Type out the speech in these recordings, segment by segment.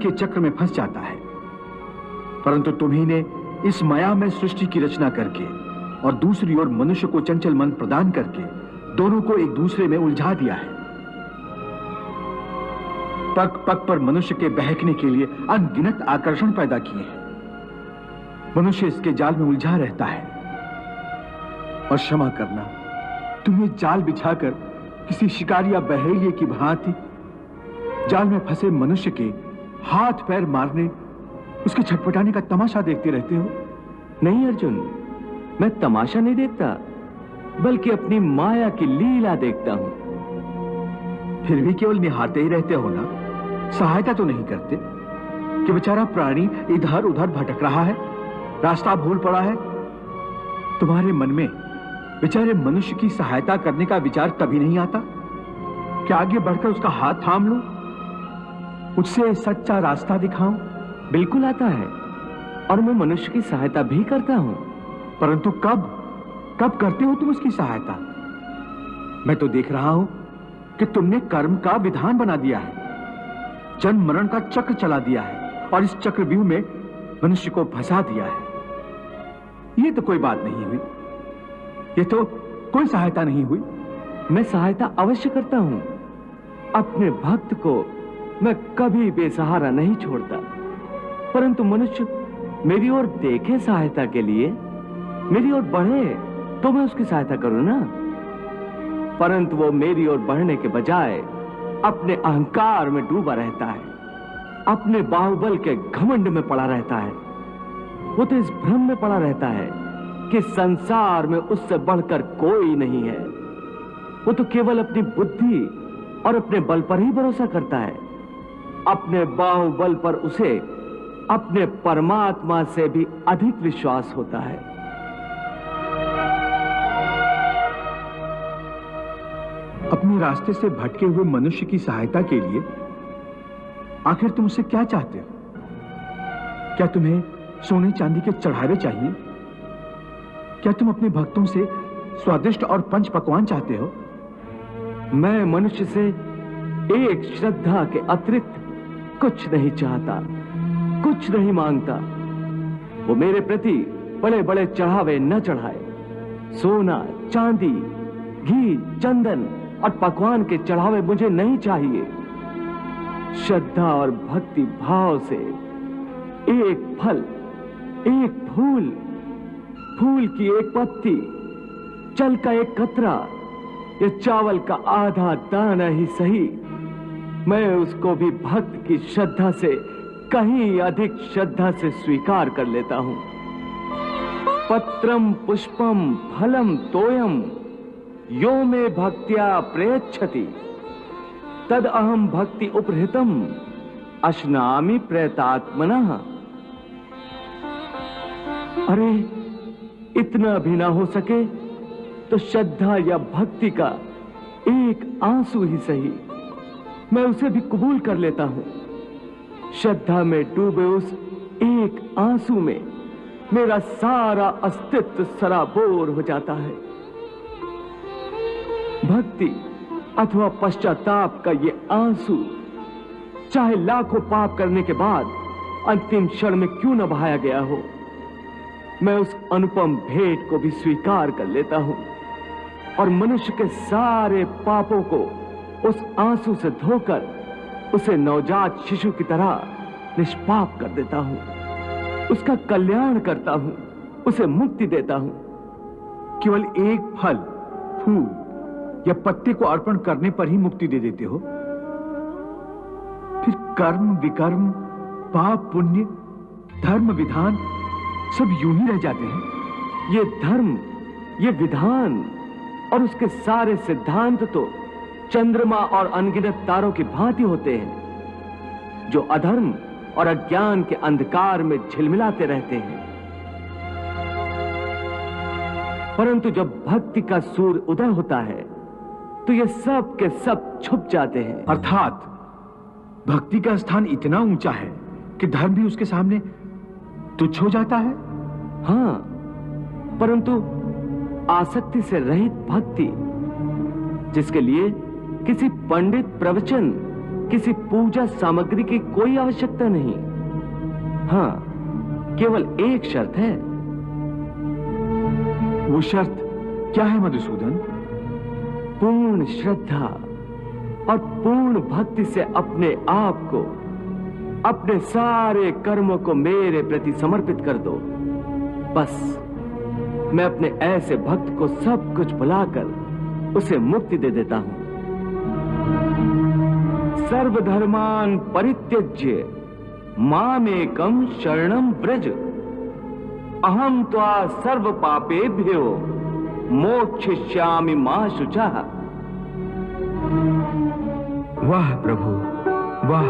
के चक्र में फंस जाता है। परंतु तुम्ही ने इस माया में सृष्टि की रचना करके और दूसरी ओर मनुष्य को चंचल मन प्रदान करके दोनों को एक दूसरे में उलझा दिया है। पग पग पर मनुष्य के बहकने के लिए अनगिनत आकर्षण पैदा किए हैं। मनुष्य इसके जाल में उलझा रहता है। और क्षमा करना, तुम्हें जाल बिछाकर किसी शिकारी या बहेलिए की भांति जाल में फंसे मनुष्य के हाथ पैर मारने, उसके छटपटाने का तमाशा देखते रहते हो। नहीं अर्जुन, मैं तमाशा नहीं देखता, बल्कि अपनी माया की लीला देखता हूं। फिर भी केवल निहारते ही रहते हो ना, सहायता तो नहीं करते कि बेचारा प्राणी इधर उधर भटक रहा है, रास्ता भूल पड़ा है। तुम्हारे मन में बेचारे मनुष्य की सहायता करने का विचार कभी नहीं आता कि आगे बढ़कर उसका हाथ थाम लूं, उससे सच्चा रास्ता दिखाऊं? बिल्कुल आता है, और मैं मनुष्य की सहायता भी करता हूं। परंतु कब कब करते हो तुम उसकी सहायता? मैं तो देख रहा हूं कि तुमने कर्म का विधान बना दिया है, जन्म मरण का चक्र चला दिया है और इस चक्रव्यूह में मनुष्य को फंसा दिया है। ये तो कोई बात नहीं हुई, ये तो कोई सहायता नहीं हुई। मैं सहायता अवश्य करता हूं। अपने भक्त को मैं कभी बेसहारा नहीं छोड़ता, परंतु मनुष्य मेरी ओर देखे सहायता के लिए, मेरी ओर बढ़े तो मैं उसकी सहायता करूं ना। परंतु वो मेरी ओर बढ़ने के बजाय अपने अहंकार में डूबा रहता है, अपने बाहुबल के घमंड में पड़ा रहता है। वो तो इस भ्रम में पड़ा रहता है कि संसार में उससे बढ़कर कोई नहीं है। वो तो केवल अपनी बुद्धि और अपने बल पर ही भरोसा करता है। अपने बाहुबल पर उसे अपने परमात्मा से भी अधिक विश्वास होता है। अपने रास्ते से भटके हुए मनुष्य की सहायता के लिए आखिर तुम उससे क्या चाहते हो? क्या तुम्हें सोने चांदी के चढ़ावे चाहिए? क्या तुम अपने भक्तों से स्वादिष्ट और पंच पकवान चाहते हो? मैं मनुष्य से एक श्रद्धा के अतिरिक्त कुछ नहीं चाहता, कुछ नहीं मांगता। वो मेरे प्रति बड़े बड़े चढ़ावे न चढ़ाए। सोना, चांदी, घी, चंदन और पकवान के चढ़ावे मुझे नहीं चाहिए। श्रद्धा और भक्ति भाव से एक फल, एक फूल, फूल की एक पत्ती, जल का एक कतरा या चावल का आधा दाना ही सही, मैं उसको भी भक्त की श्रद्धा से कहीं अधिक श्रद्धा से स्वीकार कर लेता हूं। पत्रम पुष्पम फलम तोयम यो में भक्त्या प्रयच्छति तद अहम भक्ति उपहृतम अश्नामि प्रयतात्मनः। अरे इतना भी ना हो सके तो श्रद्धा या भक्ति का एक आंसू ही सही, मैं उसे भी कबूल कर लेता हूं। श्रद्धा में डूबे उस एक आंसू में मेरा सारा अस्तित्व सराबोर हो जाता है। भक्ति अथवा पश्चाताप का ये आंसू चाहे लाखों पाप करने के बाद अंतिम क्षण में क्यों न बहाया गया हो, मैं उस अनुपम भेंट को भी स्वीकार कर लेता हूं और मनुष्य के सारे पापों को उस आंसू से धोकर उसे नवजात शिशु की तरह निष्पाप कर देता हूं, उसका कल्याण करता हूं, उसे मुक्ति देता हूं। केवल एक फल, फूल या पत्ते को अर्पण करने पर ही मुक्ति दे देते हो? फिर कर्म विकर्म, पाप पुण्य, धर्म विधान सब यूं ही रह जाते हैं। ये धर्म, ये विधान और उसके सारे सिद्धांत तो चंद्रमा और अनगिनत तारों की भांति होते हैं, जो अधर्म और अज्ञान के अंधकार में झिलमिलाते रहते हैं। परंतु जब भक्ति का सूर्य उदय होता है तो ये सब के सब छुप जाते हैं। अर्थात भक्ति का स्थान इतना ऊंचा है कि धर्म भी उसके सामने तुच्छ हो जाता है। हां, परंतु आसक्ति से रहित भक्ति, जिसके लिए किसी पंडित प्रवचन किसी पूजा सामग्री की कोई आवश्यकता नहीं। हाँ, केवल एक शर्त है। वो शर्त क्या है मधुसूदन? पूर्ण श्रद्धा और पूर्ण भक्ति से अपने आप को, अपने सारे कर्मों को मेरे प्रति समर्पित कर दो। बस मैं अपने ऐसे भक्त को सब कुछ भुलाकर उसे मुक्ति दे देता हूं। सर्वधर्मान परित्यज्य मामेकम शरणम व्रज, अहम त्वा सर्व पापेभ्यो मोक्षयिष्यामि मा शुचः। वाह प्रभु वाह।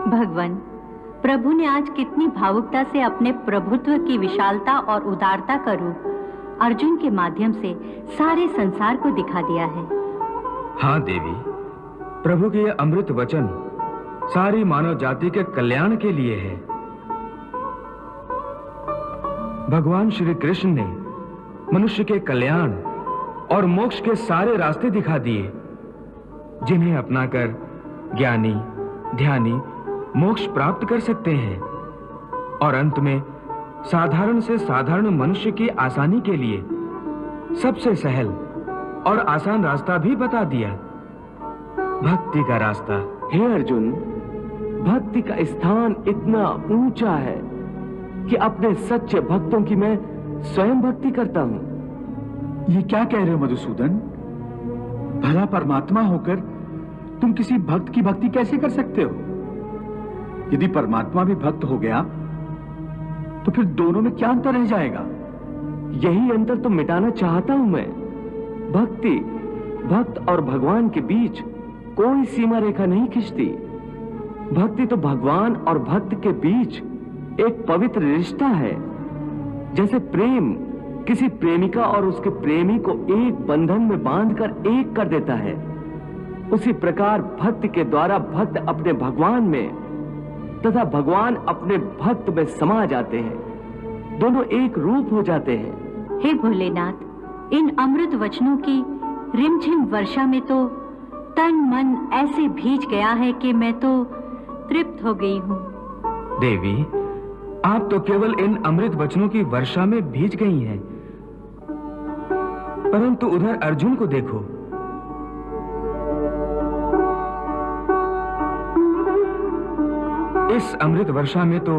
भगवान, प्रभु ने आज कितनी भावुकता से अपने प्रभुत्व की विशालता और उदारता का रूप अर्जुन के माध्यम से सारे संसार को दिखा दिया है। हाँ देवी, प्रभु के ये अमृत वचन सारी मानव जाति के कल्याण के लिए है। भगवान श्री कृष्ण ने मनुष्य के कल्याण और मोक्ष के सारे रास्ते दिखा दिए, जिन्हें अपनाकर ज्ञानी ध्यानी मोक्ष प्राप्त कर सकते हैं। और अंत में साधारण से साधारण मनुष्य की आसानी के लिए सबसे सहल और आसान रास्ता भी बता दिया, भक्ति का रास्ता। हे अर्जुन, भक्ति का स्थान इतना ऊंचा है कि अपने सच्चे भक्तों की मैं स्वयं भक्ति करता हूं। ये क्या कह रहे हो मधुसूदन? भला परमात्मा होकर तुम किसी भक्त की भक्ति कैसे कर सकते हो? यदि परमात्मा भी भक्त हो गया तो फिर दोनों में क्या अंतर रह जाएगा? यही अंतर तो मिटाना चाहता हूं मैं। भक्त और भगवान के बीच कोई सीमा रेखा नहीं खिंचती। भक्ति तो भगवान और भक्त के बीच एक पवित्र रिश्ता है। जैसे प्रेम किसी प्रेमिका और उसके प्रेमी को एक बंधन में बांधकर एक कर देता है, उसी प्रकार भक्ति के द्वारा भक्त अपने भगवान में तथा भगवान अपने भक्त में समा जाते हैं। दोनों एक रूप हो जाते हैं। हे भोलेनाथ, इन अमृत वचनों की रिमझिम वर्षा में तो तन मन ऐसे भीज गया है कि मैं तो तृप्त हो गई हूँ। देवी, आप तो केवल इन अमृत वचनों की वर्षा में भीज गई हैं, परंतु उधर अर्जुन को देखो। इस अमृत वर्षा में तो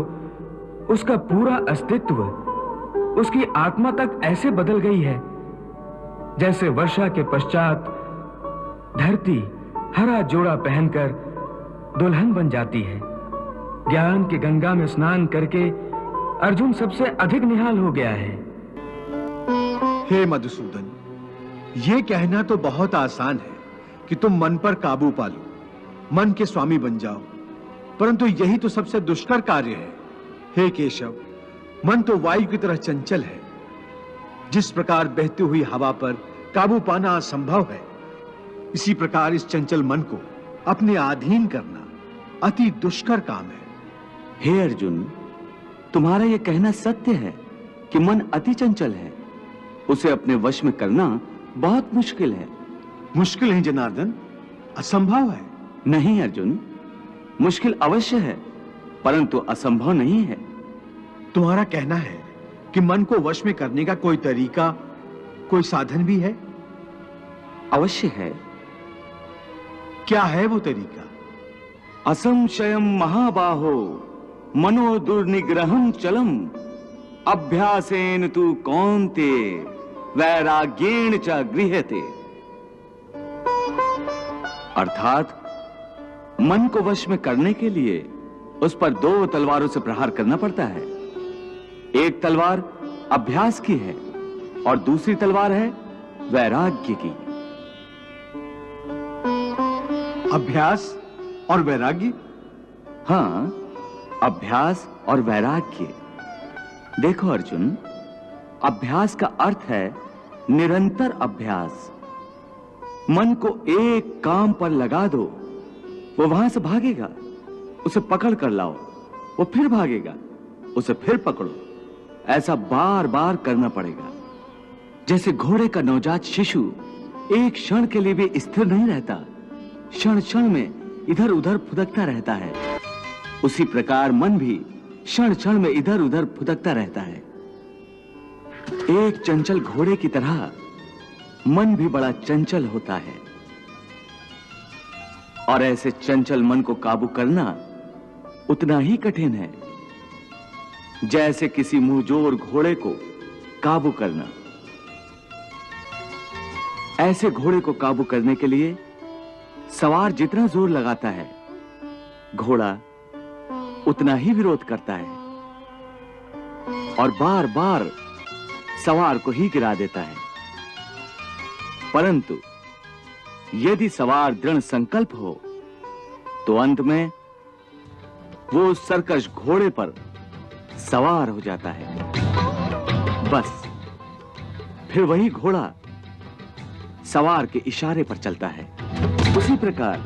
उसका पूरा अस्तित्व, उसकी आत्मा तक ऐसे बदल गई है जैसे वर्षा के पश्चात धरती हरा जोड़ा पहनकर दुल्हन बन जाती है। ज्ञान की गंगा में स्नान करके अर्जुन सबसे अधिक निहाल हो गया है। हे मधुसूदन, ये कहना तो बहुत आसान है कि तुम मन पर काबू पालो, मन के स्वामी बन जाओ, परंतु यही तो सबसे दुष्कर कार्य है। हे केशव, मन तो वायु की तरह चंचल है। जिस प्रकार बहती हुई हवा पर काबू पाना असंभव है, इसी प्रकार इस चंचल मन को अपने अधीन करना अति दुष्कर काम है। हे अर्जुन, तुम्हारा यह कहना सत्य है कि मन अति चंचल है। उसे अपने वश में करना बहुत मुश्किल है। मुश्किल है जनार्दन, असंभव है। नहीं अर्जुन, मुश्किल अवश्य है, परंतु असंभव नहीं है। तुम्हारा कहना है कि मन को वश में करने का कोई तरीका, कोई साधन भी है? अवश्य है। क्या है वो तरीका? असंशयम महाबाहो मनो दुर्निग्रहं चलम अभ्यासेन तु कौन्ते वैराग्येण च गृह्यते। अर्थात मन को वश में करने के लिए उस पर दो तलवारों से प्रहार करना पड़ता है। एक तलवार अभ्यास की है और दूसरी तलवार है वैराग्य की। अभ्यास और वैराग्य? हाँ, अभ्यास और वैराग्य। देखो अर्जुन, अभ्यास का अर्थ है निरंतर अभ्यास। मन को एक काम पर लगा दो, वो वहां से भागेगा, उसे पकड़ कर लाओ, वो फिर भागेगा, उसे फिर पकड़ो। ऐसा बार बार करना पड़ेगा। जैसे घोड़े का नवजात शिशु एक क्षण के लिए भी स्थिर नहीं रहता, क्षण क्षण में इधर उधर फुदकता रहता है, उसी प्रकार मन भी क्षण क्षण में इधर उधर फुदकता रहता है। एक चंचल घोड़े की तरह मन भी बड़ा चंचल होता है, और ऐसे चंचल मन को काबू करना उतना ही कठिन है जैसे किसी मुंहजोर घोड़े को काबू करना। ऐसे घोड़े को काबू करने के लिए सवार जितना जोर लगाता है, घोड़ा उतना ही विरोध करता है और बार बार सवार को ही गिरा देता है। परंतु यदि सवार दृढ़ संकल्प हो तो अंत में वो उस सरकश घोड़े पर सवार हो जाता है। बस फिर वही घोड़ा सवार के इशारे पर चलता है। उसी प्रकार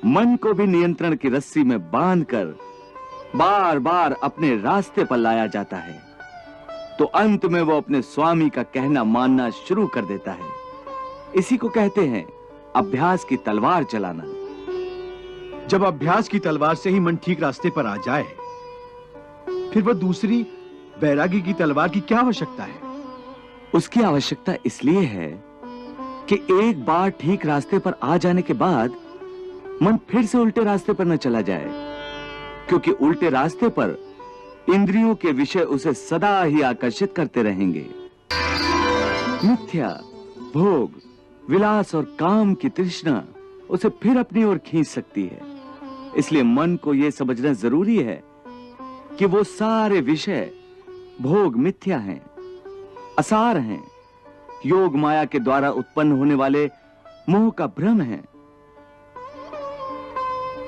मन को भी नियंत्रण की रस्सी में बांधकर बार बार अपने रास्ते पर लाया जाता है, तो अंत में वो अपने स्वामी का कहना मानना शुरू कर देता है। इसी को कहते हैं अभ्यास की तलवार चलाना। जब अभ्यास की तलवार से ही मन ठीक रास्ते पर आ जाए, फिर वह दूसरी वैरागी की तलवार की क्या आवश्यकता है? उसकी आवश्यकता इसलिए है कि एक बार ठीक रास्ते पर आ जाने के बाद मन फिर से उल्टे रास्ते पर न चला जाए, क्योंकि उल्टे रास्ते पर इंद्रियों के विषय उसे सदा ही आकर्षित करते रहेंगे। मिथ्या, भोग, विलास और काम की तृष्णा उसे फिर अपनी ओर खींच सकती है। इसलिए मन को यह समझना जरूरी है कि वो सारे विषय भोग मिथ्या हैं, असार हैं, योग माया के द्वारा उत्पन्न होने वाले मोह का भ्रम है।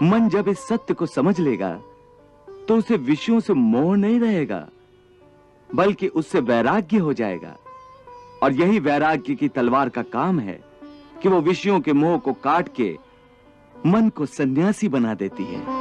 मन जब इस सत्य को समझ लेगा तो उसे विषयों से मोह नहीं रहेगा, बल्कि उससे वैराग्य हो जाएगा। और यही वैराग्य की तलवार का काम है कि वो विषयों के मोह को काट के मन को सन्यासी बना देती है।